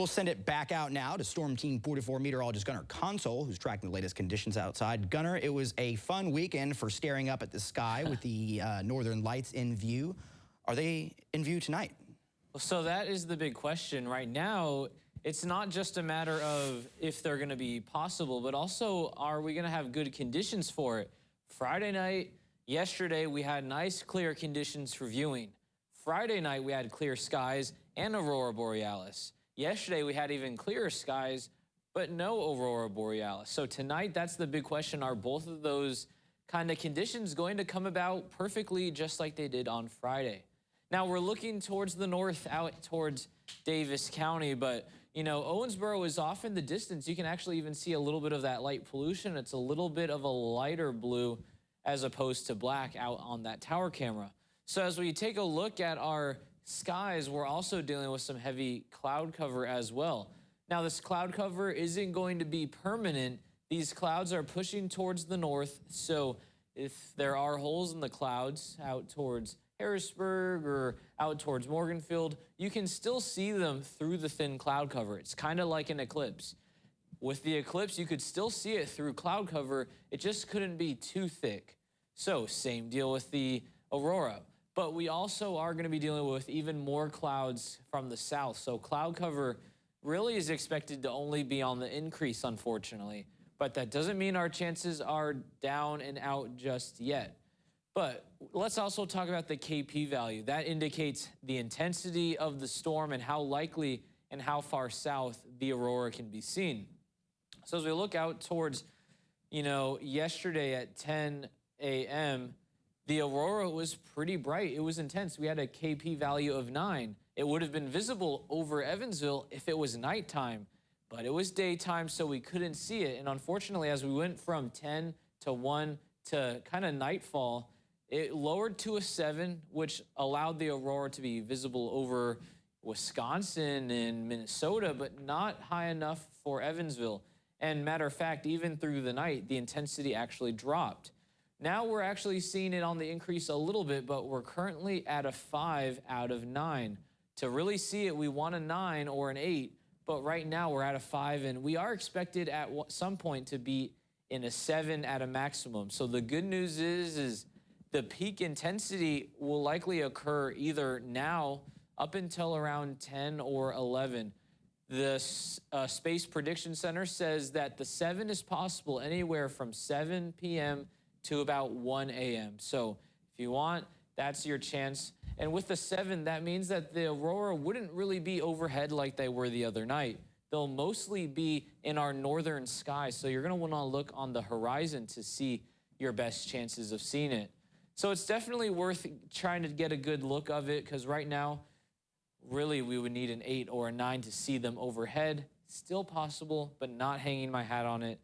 We'll send it back out now to Storm Team 44 meteorologist Gunnar Console, who's tracking the latest conditions outside. Gunnar, it was a fun weekend for staring up at the sky with the northern lights in view. Are they in view tonight? So that is the big question right now. It's not just a matter of if they're going to be possible, but also are we going to have good conditions for it? Friday night, yesterday, we had nice clear conditions for viewing. Friday night, we had clear skies and aurora borealis. Yesterday, we had even clearer skies, but no aurora borealis. So tonight, that's the big question. Are both of those kind of conditions going to come about perfectly just like they did on Friday? Now, we're looking towards the north, out towards Davis County, but, you know, Owensboro is off in the distance. You can actually even see a little bit of that light pollution. It's a little bit of a lighter blue as opposed to black out on that tower camera. So as we take a look at our skies, we're also dealing with some heavy cloud cover as well. Now, this cloud cover isn't going to be permanent. These clouds are pushing towards the north, so if there are holes in the clouds out towards Harrisburg or out towards Morganfield, you can still see them through the thin cloud cover. It's kind of like an eclipse. With the eclipse, you could still see it through cloud cover. It just couldn't be too thick. So same deal with the aurora. But we also are going to be dealing with even more clouds from the south. So cloud cover really is expected to only be on the increase, unfortunately. But that doesn't mean our chances are down and out just yet. But let's also talk about the KP value. That indicates the intensity of the storm and how likely and how far south the aurora can be seen. So as we look out towards, you know, yesterday at 10 a.m., the aurora was pretty bright. It was intense. We had a KP value of 9. It would have been visible over Evansville if it was nighttime, but it was daytime, so we couldn't see it. And unfortunately, as we went from 10 to 1 to kind of nightfall, it lowered to a 7, which allowed the aurora to be visible over Wisconsin and Minnesota, but not high enough for Evansville. And matter of fact, even through the night, the intensity actually dropped. Now we're actually seeing it on the increase a little bit, but we're currently at a 5 out of 9. To really see it, we want a 9 or an 8, but right now we're at a 5, and we are expected at some point to be in a 7 at a maximum. So the good news is the peak intensity will likely occur either now up until around 10 or 11. The Space Prediction Center says that the 7 is possible anywhere from 7 p.m. to about 1 a.m. So if you want, that's your chance. And with the 7, that means that the aurora wouldn't really be overhead like they were the other night. They'll mostly be in our northern skies. So you're going to want to look on the horizon to see your best chances of seeing it. So it's definitely worth trying to get a good look of it, because right now, really, we would need an 8 or a 9 to see them overhead. Still possible, but not hanging my hat on it.